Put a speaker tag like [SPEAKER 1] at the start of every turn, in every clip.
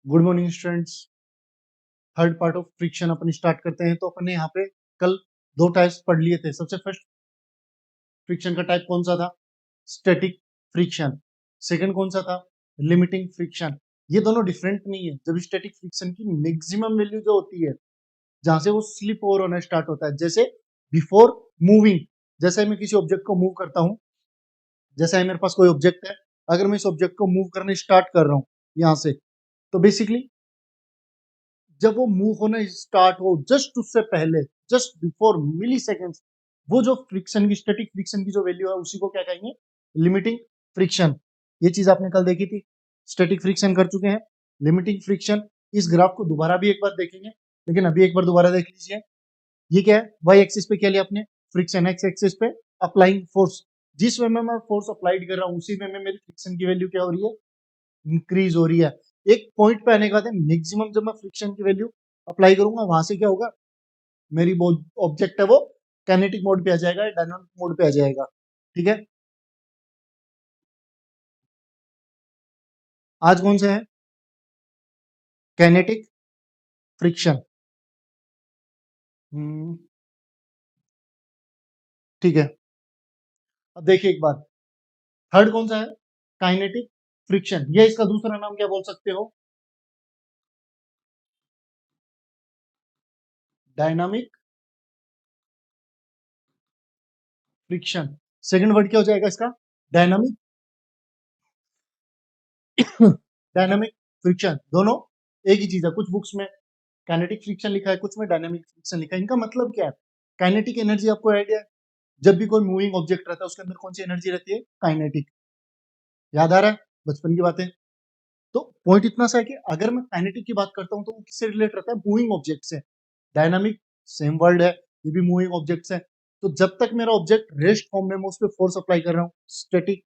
[SPEAKER 1] Good morning students. Third part of friction upon start करते हैं। तो अपन ने यहाँ पे कल दो टाइप्स पढ़ लिए थे। सबसे फर्स्ट फ्रिक्शन का टाइप कौन सा था? Static friction. सेकंड कौन सा था? Limiting friction. ये दोनों डिफरेंट नहीं है। जब स्टैटिक फ्रिक्शन की मैक्सिमम वैल्यू जो होती है, जहां से वो स्लिप ओवर होना स्टार्ट होता है, जैसे बिफोर मूविंग, जैसे मैं किसी ऑब्जेक्ट को मूव करता हूँ, जैसे मेरे पास कोई ऑब्जेक्ट है, अगर मैं इस ऑब्जेक्ट को मूव करने स्टार्ट कर रहा हूँ यहाँ से, तो बेसिकली जब वो मूव होना स्टार्ट हो, जस्ट उससे पहले, जस्ट बिफोर मिली सेकेंड्स, वो जो फ्रिक्शन की, स्टैटिक फ्रिक्शन की जो वैल्यू है, उसी को क्या कहेंगे? Limiting friction. ये चीज आपने कल देखी थी। स्टैटिक फ्रिक्शन कर चुके हैं। लिमिटिंग फ्रिक्शन, इस ग्राफ को दोबारा भी एक बार देखेंगे, लेकिन अभी एक बार दोबारा देख लीजिए। ये क्या है? वाई एक्सिस पे क्या लिया आपने? फ्रिक्शन। एक्स एक्सिस पे अप्लाइंग फोर्स। जिस वे में मैं फोर्स अप्लाइड कर रहा हूँ, उसी वे में मेरी फ्रिक्शन की वैल्यू क्या हो रही है? इंक्रीज हो रही है। एक पॉइंट पे आने के बाद मैक्सिमम जब मैं फ्रिक्शन की वैल्यू अप्लाई करूंगा, वहां से क्या होगा? मेरी वो ऑब्जेक्ट है वो काइनेटिक मोड पे आ जाएगा, डायनामिक मोड पे आ जाएगा। ठीक है, आज कौन सा है? Kinetic friction. ठीक है, अब देखिए एक बात। थर्ड कौन सा है? Kinetic friction. ये इसका दूसरा नाम क्या बोल सकते हो? Dynamic friction. सेकंड वर्ड क्या हो जाएगा इसका? Dynamic dynamic friction. दोनों एक ही चीज है। कुछ बुक्स में काइनेटिक फ्रिक्शन लिखा है, कुछ में डायनामिक फ्रिक्शन लिखा है। इनका मतलब क्या है? काइनेटिक एनर्जी आपको आइडिया है? जब भी कोई मूविंग ऑब्जेक्ट रहता है, उसके अंदर कौन सी एनर्जी रहती है? काइनेटिक। याद आ रहा है बचपन की बातें? तो पॉइंट इतना सा है कि अगर मैं काइनेटिक की बात करता हूँ, तो वो किससे रिलेट रहता है? मूविंग ऑब्जेक्ट से। डायनामिक सेम वर्ड है, ये भी मूविंग ऑब्जेक्ट है। तो जब तक मेरा ऑब्जेक्ट रेस्ट फॉर्म में, मैं उस पर फोर्स अप्लाई कर रहा हूँ, स्टैटिक।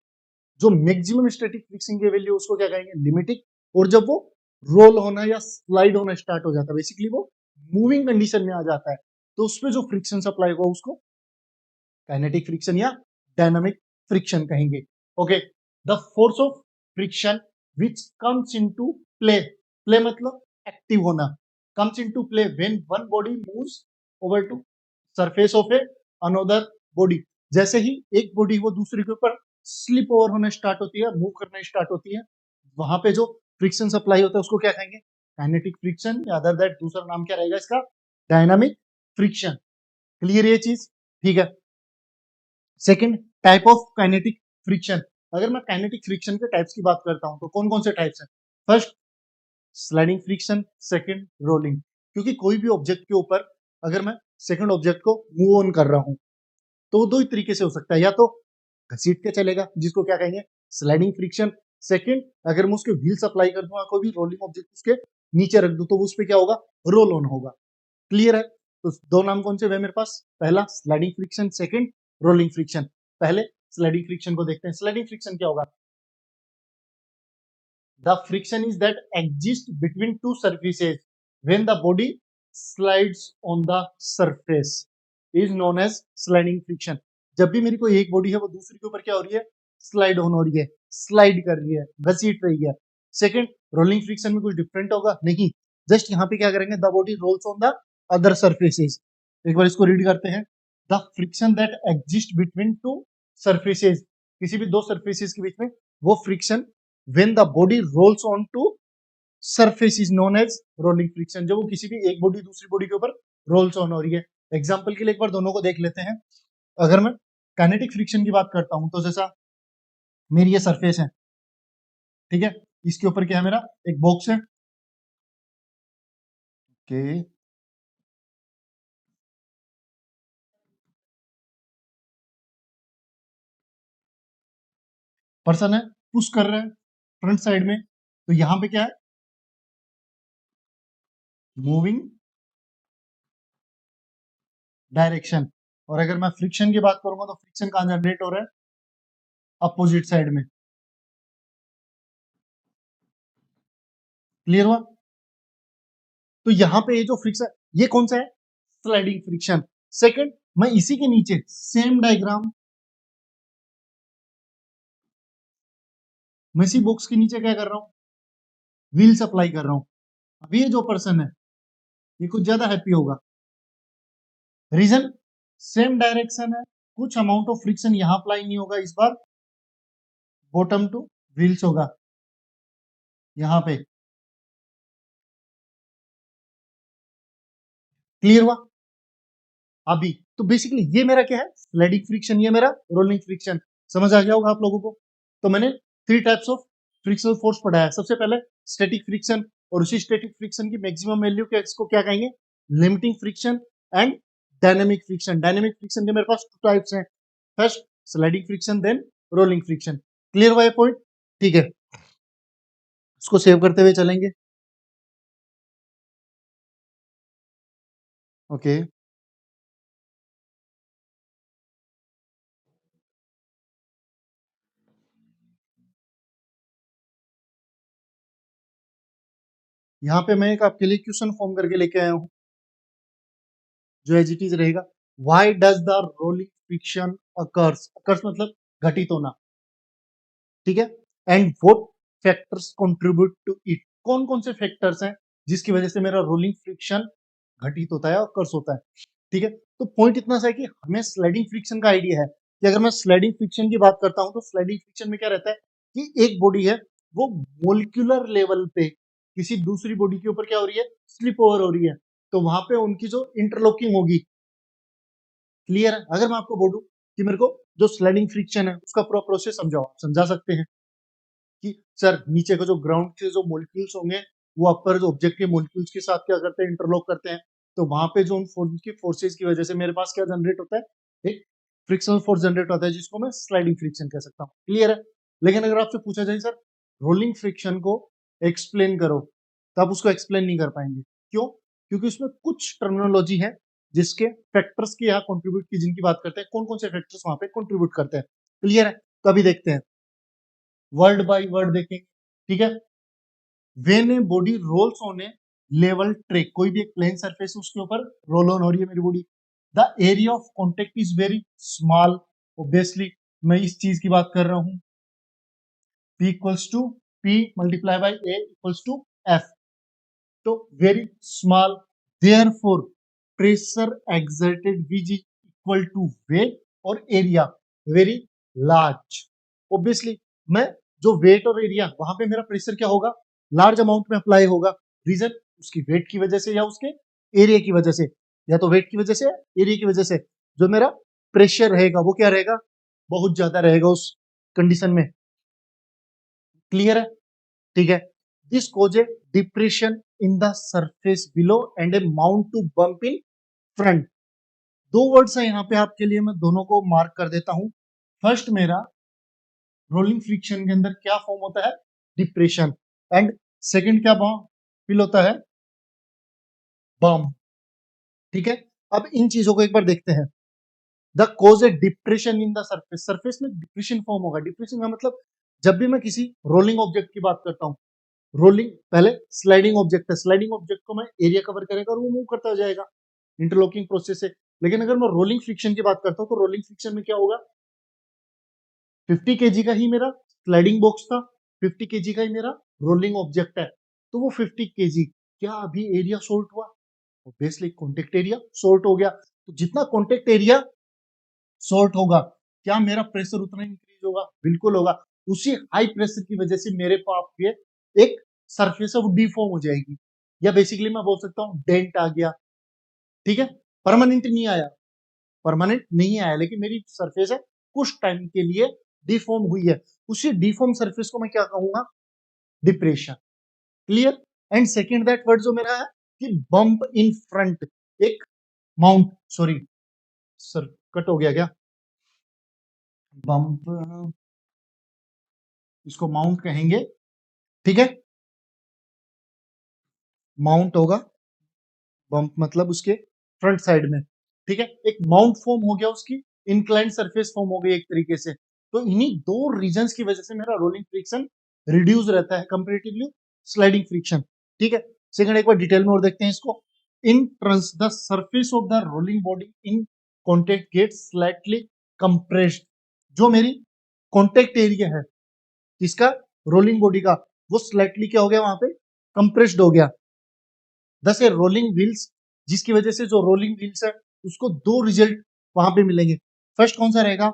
[SPEAKER 1] जो मैक्सिमम स्टैटिक फ्रिक्शन की वैल्यू, उसको क्या कहेंगे? लिमिटिक। और जब वो रोल होना या स्लाइड होना स्टार्ट हो जाता है, बेसिकली वो मूविंग कंडीशन में आ जाता है, तो उसमें जो फ्रिक्शन अप्लाई होगा, उसको काइनेटिक फ्रिक्शन या डायनामिक फ्रिक्शन कहेंगे। Okay, the force of friction which comes into play. Play मतलब एक्टिव होना। Comes into play when one body moves over to surface of a another body. जैसे ही एक body वो दूसरे के ऊपर स्लिप ओवर होना स्टार्ट होती है, मूव करना स्टार्ट होती है, वहां पे जो फ्रिक्शन सप्लाई होता है, उसको क्या कहेंगे? काइनेटिक फ्रिक्शन, या अदर दैट दूसरा नाम क्या रहेगा इसका? Dynamic friction. क्लियर ये चीज? ठीक है। Second type of kinetic friction. अगर मैं काइनेटिक फ्रिक्शन के टाइप्स की बात करता हूं, तो कौन कौन से टाइप्स हैं? First, sliding friction. Second, rolling. क्योंकि कोई भी ऑब्जेक्ट के ऊपर अगर मैं सेकंड ऑब्जेक्ट को मूव ऑन कर रहा हूं, तो वो दो ही तरीके से हो सकता है। या तो घसीट के चलेगा, जिसको क्या कहेंगे? Sliding friction. सेकंड, अगर मैं उसके व्हील्स अप्लाई कर दूंगा, कोई भी रोलिंग ऑब्जेक्ट उसके नीचे रख दूं, तो उस पर क्या होगा? रोल ऑन होगा। क्लियर है? तो दो नाम कौन से हुए मेरे पास? पहला sliding friction, second rolling friction. पहले स्लाइडिंग फ्रिक्शन को देखते हैं। स्लाइडिंग फ्रिक्शन क्या होगा? The friction is that exist between two surfaces when the body slides on the surface is known as sliding friction. जब भी मेरी कोई एक बॉडी है, वो दूसरी के ऊपर क्या हो रही है? स्लाइड ऑन हो रही है, स्लाइड कर रही है, घसीट रही है। सेकंड, रोलिंग फ्रिक्शन में कुछ डिफरेंट होगा? नहीं। जस्ट यहाँ पे क्या करेंगे? The body rolls on the other surfaces. एक बार इसको रीड करते हैं। The friction that exist between two surfaces, किसी भी दो सर्फेसेस के बीच में, वो friction when the body rolls on to surface is known as rolling friction। जब वो किसी भी एक बॉडी दूसरी बॉडी के ऊपर रोल्स ऑन हो रही है। एग्जांपल के लिए एक बार दोनों को देख लेते हैं। अगर मैं काइनेटिक फ्रिक्शन की बात करता हूं, तो जैसा मेरी ये सरफेस है, ठीक है, इसके ऊपर क्या है? मेरा एक बॉक्स है। ओके, पर्सन है, पुश कर रहा है फ्रंट साइड में, तो यहां पे क्या है? Moving direction. और अगर मैं फ्रिक्शन की बात करूंगा, तो फ्रिक्शन कहां जनरेट हो रहा है? अपोजिट साइड में। क्लियर हुआ? तो यहाँ पे ये जो फ्रिक्शन, ये कौन सा है? Sliding friction. सेकंड, मैं इसी के नीचे सेम डायग्राम, मैं इसी बॉक्स के नीचे क्या कर रहा हूँ? व्हील्स अप्लाई कर रहा हूँ। अभी ये जो पर्सन है ये कुछ ज्यादा हैप्पी होगा। रीजन, सेम डायरेक्शन है, कुछ अमाउंट ऑफ फ्रिक्शन यहां अप्लाई नहीं होगा, इस बार बॉटम टू व्हील्स होगा यहां पे। क्लियर हुआ? अभी तो बेसिकली ये मेरा क्या है, स्लाइडिंग फ्रिक्शन, ये मेरा रोलिंग फ्रिक्शन। समझ आ गया होगा आप लोगों को। तो मैंने 3 टाइप्स ऑफ फ्रिक्शनल फोर्स पढ़ा है। सबसे पहले स्टैटिक फ्रिक्शन, और उसी स्टैटिक फ्रिक्शन की मैक्सिमम वैल्यू के इसको क्या कहेंगे, limiting friction and dynamic friction. Dynamic friction के मेरे पास 2 टाइप्स हैं, first sliding friction, then rolling friction. Clear हुआ ये पॉइंट? ठीक है, इसको सेव करते हुए चलेंगे। ओके, यहाँ पे मैं एक आपके लिए क्वेश्चन फॉर्म करके लेके आया हूँ जो एज इट इज रहेगा। Why does the rolling friction occurs, occurs मतलब घटित होना, ठीक है। And what factors contribute to it, कौन कौन से फैक्टर्स हैं जिसकी वजह से मेरा रोलिंग फ्रिक्शन घटित होता है और अकर्स होता है, ठीक है। तो पॉइंट इतना सा है कि हमें स्लाइडिंग फ्रिक्शन का आइडिया है कि अगर मैं स्लाइडिंग फ्रिक्शन की बात करता हूं तो स्लाइडिंग फ्रिक्शन में क्या रहता है कि एक बॉडी है वो मोलिकुलर लेवल पे किसी दूसरी बॉडी के ऊपर क्या हो रही है, स्लिप ओवर हो रही है, तो वहां पे उनकी जो इंटरलॉकिंग होगी। क्लियर है? अगर मैं आपको बोलूं कि मेरे को जो स्लाइडिंग फ्रिक्शन है उसका पूरा प्रोसेस समझाओ, आप समझा सकते हैं कि सर नीचे का जो ग्राउंड के जो मोलिक्यूल्स होंगे वो अपर जो ऑब्जेक्ट के मोलिक्यूल्स के साथ क्या करते हैं, इंटरलॉक करते हैं। तो वहां पे जो उन की फोर्सेज की वजह से मेरे पास क्या जनरेट होता है, एक फ्रिक्शनल फोर्स जनरेट होता है जिसको मैं स्लाइडिंग फ्रिक्शन कह सकता हूँ। क्लियर है? लेकिन अगर आपसे पूछा जाए सर रोलिंग फ्रिक्शन को एक्सप्लेन करो, तो आप उसको एक्सप्लेन नहीं कर पाएंगे। क्यों? क्योंकि उसमें कुछ टर्मिनोलॉजी है जिसके फैक्टर्स की यहाँ कंट्रीब्यूट की जिनकी बात करते हैं, कौन कौन से फैक्टर्स वहां पे कंट्रीब्यूट करते हैं। क्लियर है? तो अभी देखते हैं, वर्ड बाय वर्ड देखेंगे, ठीक है। When a body rolls on a level track, कोई भी एक प्लेन सरफेस उसके ऊपर रोल ऑन हो रही है मेरी body, the area of contact is very small. Obviously मैं इस चीज की बात कर रहा हूं, P equals to P multiply by A equals to F, तो very small, therefore pressure exerted Vg equal to weight और एरिया वेरी लार्ज। ऑब्वियसली मैं जो वेट और एरिया वहां पे मेरा प्रेशर क्या होगा, लार्ज अमाउंट में अप्लाई होगा। रीजन उसकी वेट की वजह से या उसके एरिया की वजह से, या तो वेट की वजह से एरिया की वजह से जो मेरा प्रेशर रहेगा वो क्या रहेगा, बहुत ज्यादा रहेगा उस कंडीशन में। क्लियर है? ठीक है। This cause a depression in the surface below and a mount to bump in front. दो वर्ड्स है यहाँ पे आपके लिए, मैं दोनों को मार्क कर देता हूं। फर्स्ट मेरा रोलिंग फ्रिक्शन के अंदर क्या फॉर्म होता है, डिप्रेशन, एंड सेकंड क्या फील होता है, बम। ठीक है, अब इन चीजों को एक बार देखते हैं। The cause a depression in the surface, surface में डिप्रेशन फॉर्म होगा। डिप्रेशन का मतलब जब भी मैं किसी रोलिंग ऑब्जेक्ट की बात करता हूँ, रोलिंग पहले स्लाइडिंग ऑब्जेक्ट है, स्लाइडिंग ऑब्जेक्ट को मैं एरिया कवर करेगा और वो मूव करता जाएगा इंटरलॉकिंग प्रोसेस से। लेकिन अगर मैं रोलिंग फ्रिक्शन की बात करता हूँ तो रोलिंग फ्रिक्शन में क्या होगा, 50 केजी का ही मेरा स्लाइडिंग बॉक्स था, 50 केजी का ही मेरा रोलिंग ऑब्जेक्ट है, तो वो 50 केजी क्या अभी एरिया शॉर्ट हुआ, ऑब्वियसली कॉन्टेक्ट एरिया शॉर्ट हो गया। तो जितना कॉन्टेक्ट एरिया शॉर्ट होगा क्या मेरा प्रेशर उतना इंक्रीज होगा, बिल्कुल होगा। उसी हाई प्रेशर की वजह से मेरे पास पे एक सरफेस है वो डिफॉर्म हो जाएगी, या बेसिकली मैं बोल सकता हूँ डेंट आ गया। ठीक है, परमानेंट नहीं आया, परमानेंट नहीं आया, लेकिन मेरी सरफेस है कुछ टाइम के लिए डिफॉर्म हुई है। उसी डिफॉर्म सरफेस को मैं क्या कहूंगा, depression. Clear? And second that word जो मेरा है कि बम्प इन फ्रंट, एक माउंट, सॉरी सर कट हो गया क्या, बम्प, इसको माउंट कहेंगे, ठीक है। माउंट होगा, बम्प मतलब उसके फ्रंट साइड में, ठीक है। एक माउंट फॉर्म हो गया, उसकी इंक्लाइन सरफेस फॉर्म हो गई एक तरीके से। तो इन्हीं दो रीजंस की वजह से मेरा रोलिंग फ्रिक्शन रिड्यूस रहता है कंपेरेटिवली स्लाइडिंग फ्रिक्शन। ठीक है, सेकंड एक बार डिटेल में और देखते हैं इसको। In turns the surface of the rolling body in contact get slightly compressed, जो मेरी कॉन्टेक्ट एरिया है इसका रोलिंग बॉडी का, वो स्लाइटली क्या हो गया, वहां पे कंप्रेस्ड हो गया। दस ए रोलिंग व्हील्स, जिसकी वजह से जो रोलिंग व्हील्स है उसको दो रिजल्ट वहां पे मिलेंगे। फर्स्ट कौन सा रहेगा,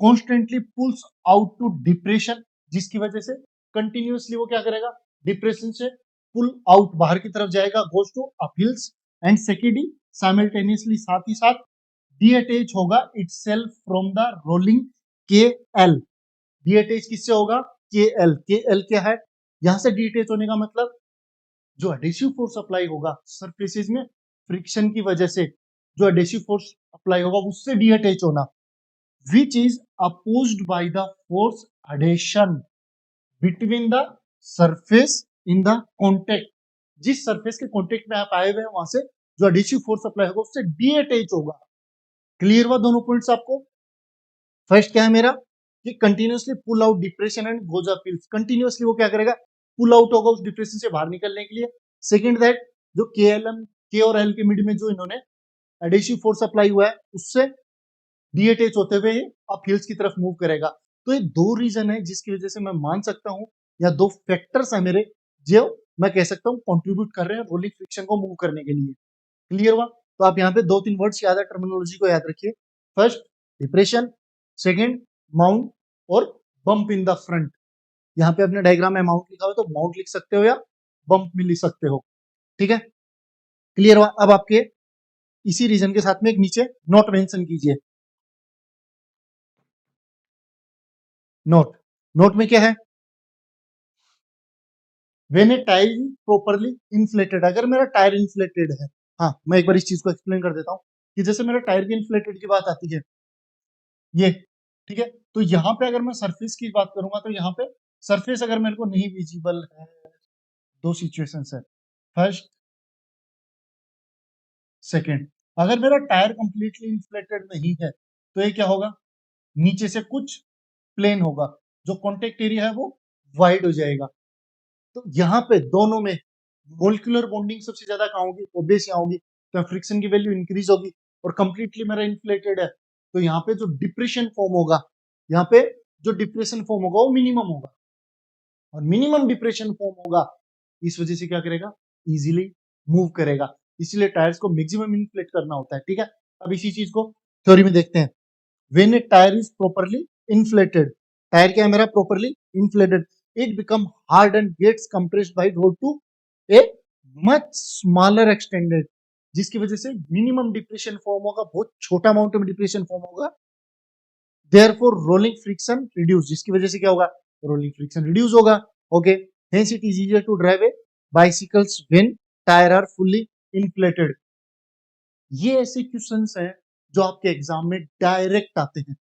[SPEAKER 1] constantly pulls out to depression, जिसकी वजह से कंटिन्यूअसली वो क्या करेगा, डिप्रेशन से पुल आउट बाहर की तरफ जाएगा, goes to uphills. And secondly simultaneously साथ ही साथ डीअटैच होगा itself from the rolling K L. Detach किससे होगा, के एल। के एल क्या है, यहां से डीअटैच होने का मतलब जो एडेसिव फोर्स अप्लाई होगा सरफेसेस में फ्रिक्शन की वजह से, जो एडेसिव फोर्स अप्लाई होगा उससे डीअटैच होना, which is opposed by the force adhesion between the surface in the contact। जिस सरफेस के कॉन्टेक्ट में आप आए हुए हैं वहां से जो एडिशिव फोर्स अप्लाई होगा उससे डीअटैच होगा। क्लियर हुआ दोनों पॉइंट्स आपको। फर्स्ट क्या है मेरा कि continuously pull out depression and goes up hills, continuously वो क्या करेगा, पुल आउट होगा उस डिप्रेशन से बाहर निकलने के लिए। सेकंड दैट जो के और एल के मिड में जो इन्होंने एडिशिव फोर्स अप्लाई हुआ है उससे डीअटैच होते हुए अप हिल्स की तरफ मूव करेगा। तो ये दो रीजन है जिसकी वजह से मैं मान सकता हूं, या दो फैक्टर्स है मेरे जो मैं कह सकता हूं कंट्रीब्यूट कर रहे हैं रोलिंग फ्रिक्शन को मूव करने के लिए। क्लियर हुआ। तो आप यहाँ पे दो तीन वर्ड्स याद है, टर्मिनोलॉजी को याद रखिए। फर्स्ट डिप्रेशन, सेकेंड माउंट और बम्प इन द फ्रंट। यहाँ पे अपने डायग्राम में माउंट लिखा हुआ तो माउंट लिख सकते हो या बम्प भी लिख सकते हो। ठीक है, क्लियर हुआ। अब आपके इसी रीजन के साथ में एक नीचे नोट मेंशन कीजिए। नोट, नोट में क्या है, when a tyre properly inflated, अगर मेरा टायर इन्फ्लेटेड है। हाँ, मैं एक बार इस चीज को एक्सप्लेन कर देता हूँ कि जैसे मेरा टायर के इन्फ्लेटेड की बात आती है ये, ठीक है, तो यहाँ पे अगर मैं सरफेस की बात करूंगा तो यहाँ पे सरफेस अगर मेरे को नहीं विजिबल है, दो सिचुएशंस है, फर्स्ट सेकेंड। अगर मेरा टायर कंप्लीटली इन्फ्लेटेड नहीं है तो ये क्या होगा, नीचे से कुछ प्लेन होगा, जो कॉन्टेक्ट एरिया है वो वाइड हो जाएगा। तो यहाँ पे दोनों में मोलिकुलर बॉन्डिंग सबसे ज्यादा कहाँ होगी, ओब्वियस यहाँ होगी, तो फ्रिक्शन की वैल्यू इंक्रीज होगी। और कंप्लीटली मेरा इन्फ्लेटेड है तो यहाँ पे जो डिप्रेशन फॉर्म होगा, यहाँ पे जो डिप्रेशन फॉर्म होगा वो मिनिमम होगा, और मिनिमम डिप्रेशन फॉर्म होगा, इस वजह से क्या करेगा, इजीली मूव करेगा। इसलिए टायर्स को मैक्सिमम इन्फ्लेट करना होता है। ठीक है, अब इसी चीज को थ्योरी में देखते हैं। When a tyre is properly inflated, tyre क्या है मेरा, properly inflated, it become hard and gets compressed by road to a much smaller extended, जिसकी वजह से मिनिमम डिप्रेशन फॉर्म होगा, बहुत छोटा अमाउंट में डिप्रेशन फॉर्म होगा। देयरफॉर रोलिंग फ्रिक्शन रिड्यूस, जिसकी वजह से क्या होगा, रोलिंग फ्रिक्शन रिड्यूस होगा। Okay, hence it is easier to drive a bicycles when tyre are fully inflated. ये ऐसे क्वेश्चंस हैं जो आपके एग्जाम में डायरेक्ट आते हैं।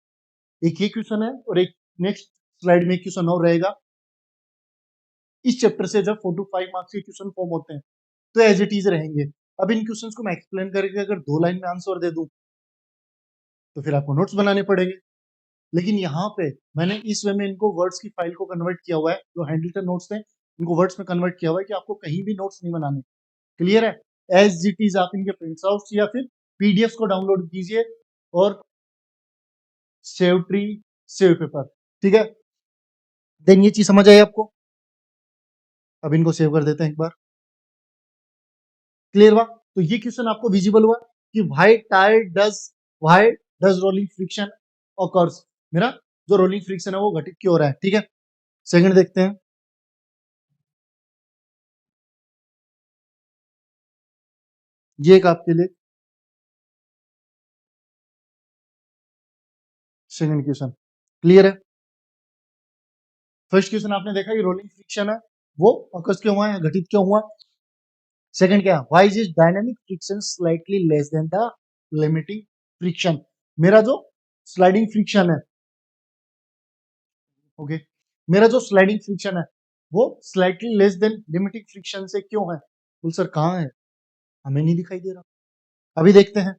[SPEAKER 1] एक ये क्वेश्चन है और एक नेक्स्ट स्लाइड में क्वेश्चन और रहेगा। इस चैप्टर से जब 4 to 5 मार्क्स के क्वेश्चन फॉर्म होते हैं तो एज इट इज रहेंगे। अब इन क्वेश्चंस को मैं एक्सप्लेन करके अगर 2 लाइन में आंसर दे दूं तो फिर आपको नोट्स बनाने पड़ेंगे। लेकिन यहाँ पे मैंने इस वे में इनको वर्ड्स की फाइल को कन्वर्ट किया हुआ है, जो हैंडलिटन नोट्स थे इनको वर्ड्स में कन्वर्ट किया हुआ है कि आपको कहीं भी नोट्स नहीं बनाने। क्लियर है, एज इट इज आप इनके प्रिंट्स आउट या फिर पीडीएफ को डाउनलोड कीजिए और सेव ट्री सेव पेपर। ठीक है, देन ये चीज समझ आई आपको। अब इनको सेव कर देते हैं एक बार। क्लियर हुआ। तो ये क्वेश्चन आपको विजिबल हुआ कि why does rolling friction occurs, मेरा जो रोलिंग फ्रिक्शन है वो घटित क्यों हो रहा है। ठीक है, सेकंड देखते हैं। ये एक आपके लिए सेकंड क्वेश्चन। क्लियर है, फर्स्ट क्वेश्चन आपने देखा कि रोलिंग फ्रिक्शन है वो ऑकर्स क्यों हुआ है, घटित क्यों हुआ। सेकंड क्या, why is dynamic friction slightly less than the limiting friction, मेरा जो स्लाइडिंग फ्रिक्शन है, ओके, मेरा जो स्लाइडिंग फ्रिक्शन है वो slightly less than limiting friction से क्यों है। बोल सर कहाँ है, हमें नहीं दिखाई दे रहा। अभी देखते हैं।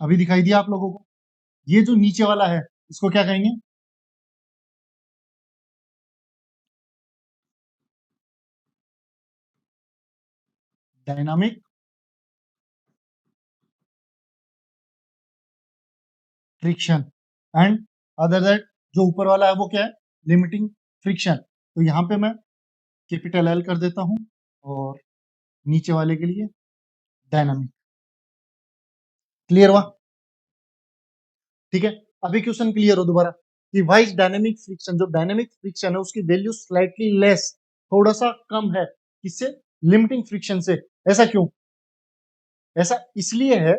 [SPEAKER 1] अभी दिखाई दिया आप लोगों को। ये जो नीचे वाला है इसको क्या कहेंगे, dynamic friction and other that जो ऊपर वाला है वो क्या है, लिमिटिंग फ्रिक्शन। तो यहाँ पे मैं कैपिटल एल कर देता हूँ और नीचे वाले के लिए डायनामिक। क्लियर हुआ? ठीक है, अभी क्वेश्चन क्लियर हो दोबारा कि व्हाई डायनेमिक फ्रिक्शन, जो डायनेमिक फ्रिक्शन है उसकी वैल्यू स्लाइटली लेस, थोड़ा सा कम है किससे, लिमिटिंग फ्रिक्शन से। ऐसा क्यों? ऐसा इसलिए है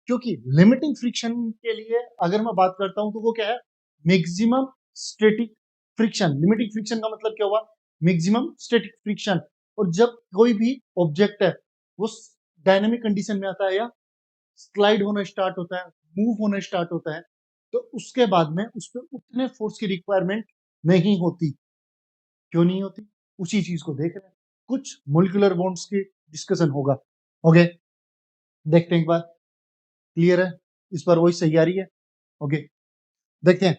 [SPEAKER 1] क्योंकि लिमिटिंग फ्रिक्शन के लिए अगर मैं बात करता हूं तो वो क्या है, maximum static friction. Limiting friction का मतलब क्या हुआ, मैक्सिमम स्टैटिक फ्रिक्शन। और जब कोई भी ऑब्जेक्ट है वो डायनेमिक कंडीशन में आता है या स्लाइड होना स्टार्ट होता है, मूव होना स्टार्ट होता है, तो उसके बाद में उस पर उतने फोर्स की रिक्वायरमेंट नहीं होती। क्यों नहीं होती? उसी चीज को देख रहे हैं, कुछ मोलिकुलर बॉन्ड्स की डिस्कशन होगा। ओके, देखते हैं एक बार, क्लियर है? इस बार वही सही आ रही है। ओके, देखते हैं।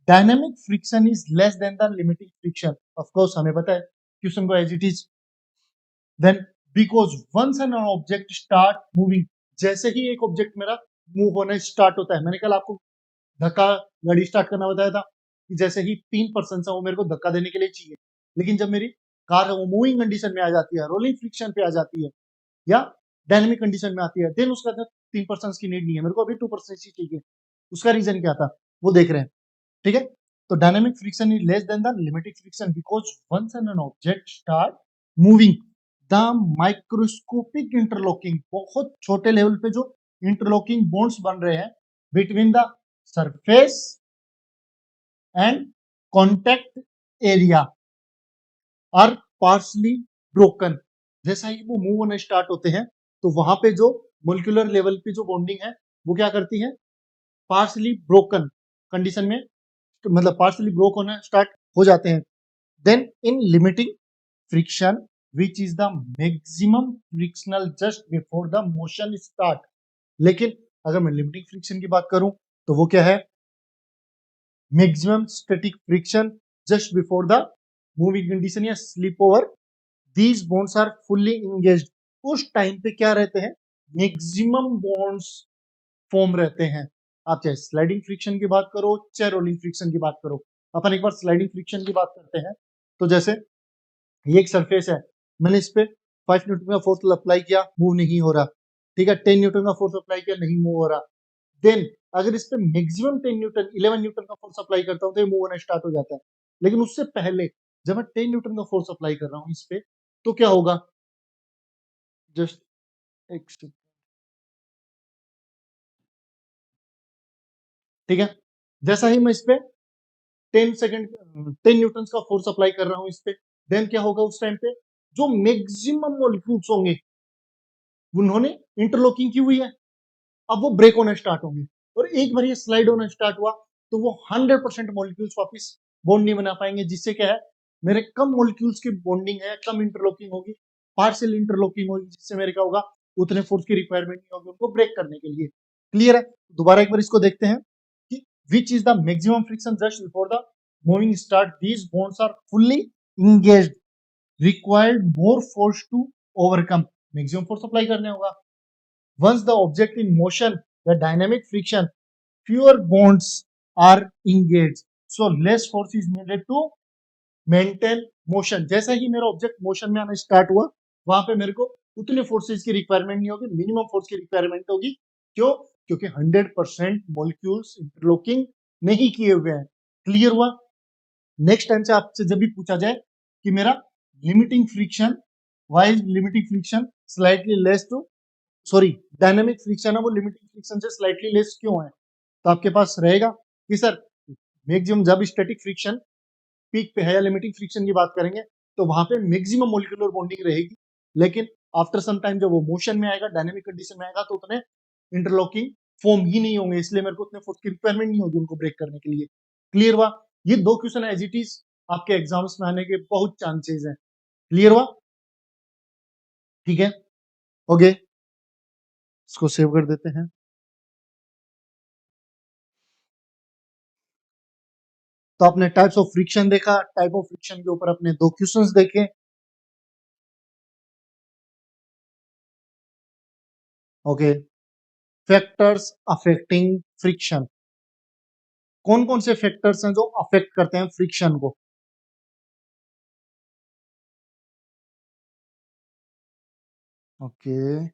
[SPEAKER 1] Dynamic friction is less than the limiting friction. Of course हमें पता है क्वेश्चन को as it is. Then because once an object start moving, जैसे ही एक ऑब्जेक्ट मेरा मूव होना स्टार्ट होता है, मैंने कल आपको धक्का गाड़ी स्टार्ट करना बताया था कि जैसे ही 3% है वो मेरे को धक्का देने के लिए चाहिए, लेकिन जब मेरी कार है वो मूविंग कंडीशन में आ जाती है, रोलिंग फ्रिक्शन पे आ जाती है या डायनेमिक कंडीशन में आती है, देन उसका 3% की नीड नहीं है, मेरे को अभी 2% ही चाहिए। उसका रीजन क्या था वो देख रहे हैं। ठीक है, तो dynamic friction is less than the limiting friction because once an object start moving the microscopic interlocking, बहुत छोटे लेवल पे जो इंटरलॉकिंग बॉन्ड्स बन रहे हैं between the surface and contact area are partly broken. जैसा ही वो मूव होने स्टार्ट होते हैं तो वहां पे जो मोलिकुलर लेवल पे जो बॉन्डिंग है वो क्या करती है, पार्सली ब्रोकन कंडीशन में, मतलब पार्सली ब्रोक होना स्टार्ट हो जाते हैं। Then in limiting friction which is the maximum frictional just before the motion start. लेकिन अगर मैं लिमिटिंग फ्रिक्शन की बात करूं तो वो क्या है, maximum static friction just before the moving condition या slip over, these bonds are fully engaged. उस टाइम पे क्या रहते हैं, मैक्सिमम बॉन्ड्स फॉर्म रहते हैं। आप चाहे स्लाइडिंग फ्रिक्शन की बात करो चाहे रोलिंग फ्रिक्शन की बात करो। अपन एक बार स्लाइडिंग फ्रिक्शन की बात करते हैं। तो जैसे ये एक सरफेस है, मैंने इस पे 5 न्यूटन का फोर्स अप्लाई किया, मूव नहीं हो रहा। ठीक है, 10 न्यूटन का फोर्स अप्लाई किया, नहीं मूव हो रहा। देन अगर इस पे मैक्सिमम 10 न्यूटन 11 न्यूटन का फोर्स अप्लाई करता हूँ तो ये मूव होना स्टार्ट हो जाता है। लेकिन उससे पहले जब मैं 10 न्यूटन का फोर्स अप्लाई कर रहा हूँ इस पे, तो क्या होगा, जस्ट एक सेकंड। ठीक है, जैसा ही मैं इस पे 10 न्यूटन का फोर्स अप्लाई कर रहा हूँ इस पे, देन क्या होगा उस टाइम पे, जो मैक्सिमम मॉलिक्यूल्स होंगे उन्होंने इंटरलॉकिंग की हुई है, अब वो ब्रेक होना स्टार्ट होंगे। और एक बार ये स्लाइड होना स्टार्ट हुआ तो वो 100% मॉलिक्यूल्स वापस बॉन्ड नहीं बना पाएंगे, जिससे क्या है, मेरे कम मॉलिक्यूल्स की बॉन्डिंग है, कम इंटरलॉकिंग होगी, पार्शियल इंटरलॉकिंग होगी, जिससे मेरे क्या होगा, उतने फोर्स की रिक्वायरमेंट नहीं होगी उनको ब्रेक करने के लिए। क्लियर है? दोबारा एक बार इसको देखते हैं कि which is the maximum friction just before the moving start, these bonds are fully engaged, required more force to overcome, maximum force apply करने होगा। Once the object in motion, the dynamic friction, fewer bonds are engaged, so less force is needed to maintain motion। जैसा ही मेरा object motion में आना start हुआ, वहां पे मेरे को उतने फोर्सेज की रिक्वायरमेंट नहीं होगी, मिनिमम फोर्स की रिक्वायरमेंट होगी। क्यों? क्योंकि 100% मॉलिक्यूल्स इंटरलॉकिंग नहीं किए हुए हैं। क्लियर हुआ? नेक्स्ट टाइम से आपसे जब भी पूछा जाए कि मेरा limiting friction, why limiting friction slightly less to, sorry, dynamic friction है वो लिमिटिंग फ्रिक्शन से स्लाइटली लेस क्यों है, तो आपके पास रहेगा कि सर मैक्सिमम जब स्टैटिक फ्रिक्शन पीक पे है या लिमिटिंग फ्रिक्शन की बात करेंगे तो वहां पे मैक्सिमम मोलिकुलर बॉन्डिंग रहेगी, लेकिन आफ्टर सम टाइम जब वो मोशन में आएगा, डायनेमिक कंडीशन में आएगा, तो उतने इंटरलॉकिंग फॉर्म ही नहीं होंगे, इसलिए मेरे को उतने फोर्स की रिक्वायरमेंट नहीं होगी उनको ब्रेक करने के लिए। क्लियर हुआ? ये दो क्वेश्चन एज इट इज आपके एग्जाम्स में आने के बहुत चांसेस हैं। क्लियर हुआ? ठीक है, ओके, इसको सेव कर देते हैं। तो आपने टाइप्स ऑफ फ्रिक्शन देखा, टाइप ऑफ फ्रिक्शन के ऊपर अपने दो क्वेश्चंस देखे। Okay, factors affecting friction. कौन कौन से फैक्टर्स हैं जो अफेक्ट करते हैं फ्रिक्शन को? Okay,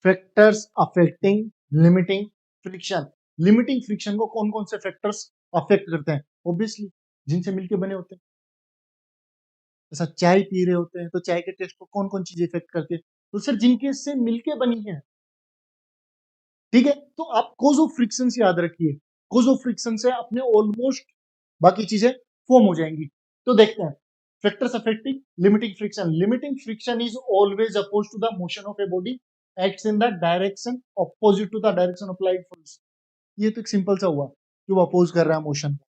[SPEAKER 1] factors affecting limiting friction. Limiting friction को कौन कौन से फैक्टर्स अफेक्ट करते हैं? ऑब्वियसली जिनसे मिलके बने होते हैं। जैसा चाय पी रहे होते हैं तो चाय के टेस्ट को कौन कौन चीज इफेक्ट करती है? तो सर जिनके से मिलके बनी है। ठीक है, तो आप कोज ऑफ फ्रिक्शन से याद रखिए, कोज ऑफ फ्रिक्शन से अपने ऑलमोस्ट बाकी चीजें फॉर्म हो जाएंगी। तो देखते हैं factors affecting limiting friction. Limiting friction is always oppose to the motion of a body acts in the direction opposite to the direction of light force. ये तो एक सिंपल सा हुआ कि वो अपोज कर रहा है मोशन को।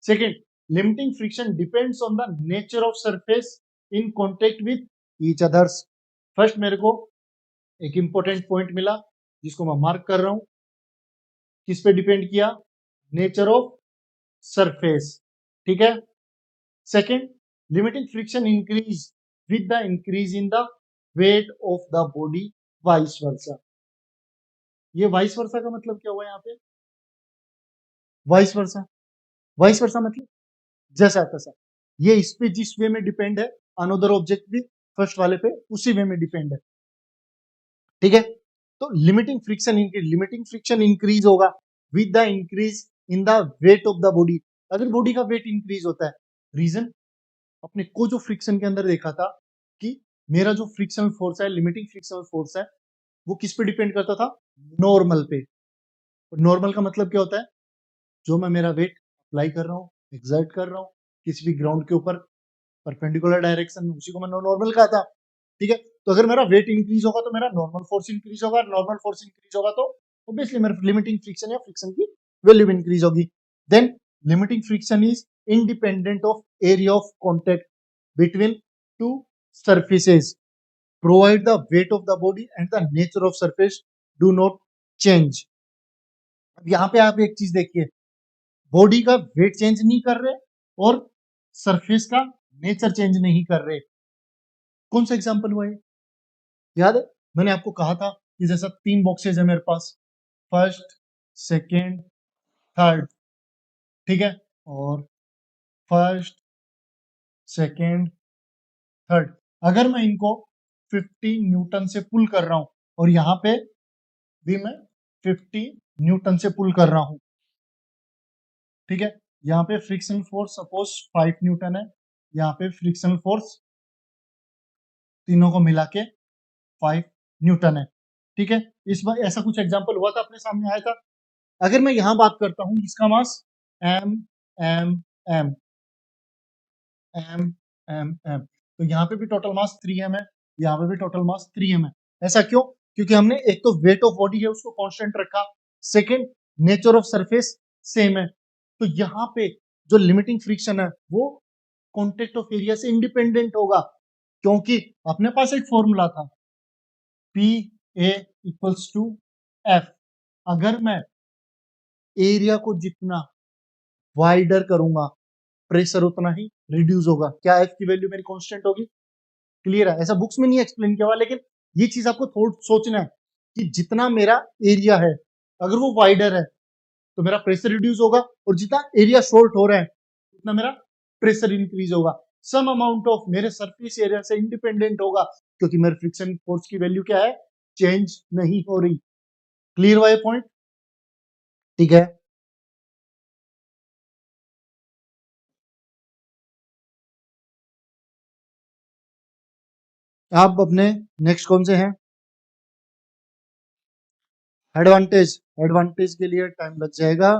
[SPEAKER 1] Second, limiting friction depends on the nature of surface in contact with each others. First मेरे को एक इंपॉर्टेंट पॉइंट मिला जिसको मैं मार्क कर रहा हूं, किस पे डिपेंड किया? Nature of surface. ठीक है। Second, limiting friction increase with the increase in the weight of the body vice versa. ये वाइस वर्सा का मतलब क्या हुआ यहाँ पे? वाइस वर्सा, वाइस वर्सा मतलब जैसा है तैसा। ये इस पे जिस वे में डिपेंड है, अनदर ऑब्जेक्ट भी फर्स्ट वाले पे उसी वे में डिपेंड है। ठीक है, तो लिमिटिंग फ्रिक्शन इंक्रीज होगा with the increase in the weight of the body. अगर बॉडी का वेट इंक्रीज होता है, रीजन अपने को जो फ्रिक्शन के अंदर देखा था कि मेरा जो फ्रिक्शनल फोर्स है, लिमिटिंग फ्रिक्शनल फोर्स है, वो किस पे डिपेंड करता था? नॉर्मल पे। नॉर्मल का मतलब क्या होता है? जो मैं मेरा वेट अप्लाई कर रहा हूँ, एक्सर्ट कर रहा हूँ किसी भी ग्राउंड के ऊपर परपेंडिकुलर डायरेक्शन में, उसी को मैं नॉर्मल कहा था। ठीक है, तो अगर मेरा वेट इंक्रीज होगा तो मेरा नॉर्मल फोर्स इंक्रीज होगा, नॉर्मल फोर्स इंक्रीज होगा तो ऑब्वियसली मेरा लिमिटिंग फ्रिक्शन या फ्रिक्शन की वैल्यू इंक्रीज होगी। Then limiting friction is independent of area of contact between two surfaces provide the weight of the body and the nature of surface do not change। अब यहाँ पे आप एक चीज देखिए, बॉडी का वेट चेंज नहीं कर रहे और सरफेस का नेचर चेंज नहीं कर रहे। कौन सा एग्जांपल हुआ ये? याद है मैंने आपको कहा था कि जैसा 3 बॉक्सेज है मेरे पास, फर्स्ट, सेकेंड, थर्ड। ठीक है, और फर्स्ट, सेकेंड, थर्ड। अगर मैं इनको 50 न्यूटन से पुल कर रहा हूं और यहाँ पे भी मैं 50 न्यूटन से पुल कर रहा हूं, ठीक है, यहाँ पे फ्रिक्शनल फोर्स सपोज 5 न्यूटन है, यहाँ पे फ्रिक्शनल फोर्स तीनों को मिला के 5 न्यूटन है। ठीक है, इस बार ऐसा कुछ एग्जांपल हुआ था, अपने सामने आया था। अगर मैं यहाँ बात करता हूँ इसका mass M M M M M, तो यहाँ पे भी टोटल मास 3m है, यहाँ पे भी टोटल मास 3m है। ऐसा क्यों? क्योंकि हमने एक तो वेट ऑफ बॉडी है उसको कांस्टेंट रखा, second nature of surface same है। तो यहाँ पे जो लिमिटिंग फ्रिक्शन है वो कॉन्टेक्ट ऑफ एरिया से इंडिपेंडेंट होगा, क्योंकि अपने पास एक फॉर्मूला था P A equals to F. अगर मैं एरिया को जितना वाइडर करूंगा प्रेशर उतना ही रिड्यूस होगा। क्या एफ की वैल्यू मेरी कांस्टेंट होगी? क्लियर है? ऐसा बुक्स में नहीं एक्सप्लेन किया हुआ, लेकिन ये चीज आपको थोड़ा सोचना है कि जितना मेरा एरिया है अगर वो वाइडर है तो मेरा प्रेशर रिड्यूस होगा, और जितना एरिया शॉर्ट हो रहा है उतना मेरा प्रेशर इंक्रीज होगा। सम अमाउंट ऑफ मेरे सरफेस एरिया से इंडिपेंडेंट होगा, क्योंकि मेरे फ्रिक्शन फोर्स की वैल्यू क्या है? चेंज नहीं हो रही। क्लियर हुआ ये पॉइंट? ठीक है, आप अपने नेक्स्ट कौन से हैं? एडवांटेज, एडवांटेज के लिए टाइम लग जाएगा।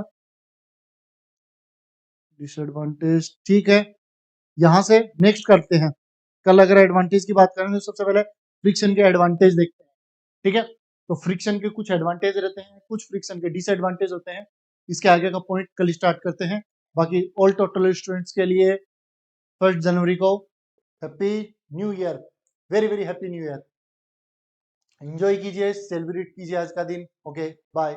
[SPEAKER 1] डिसएडवांटेज, ठीक है, यहां से नेक्स्ट करते हैं। कल अगर एडवांटेज की बात करें तो सबसे पहले फ्रिक्शन के एडवांटेज देखते हैं। ठीक है, तो फ्रिक्शन के कुछ एडवांटेज रहते हैं, कुछ फ्रिक्शन के डिसएडवांटेज होते हैं। इसके आगे का पॉइंट कल स्टार्ट करते हैं। बाकी ऑल टोटल स्टूडेंट्स के लिए 1 जनवरी को happy new year, very very happy new year. Enjoy कीजिए, सेलिब्रेट कीजिए आज का दिन। Okay, bye.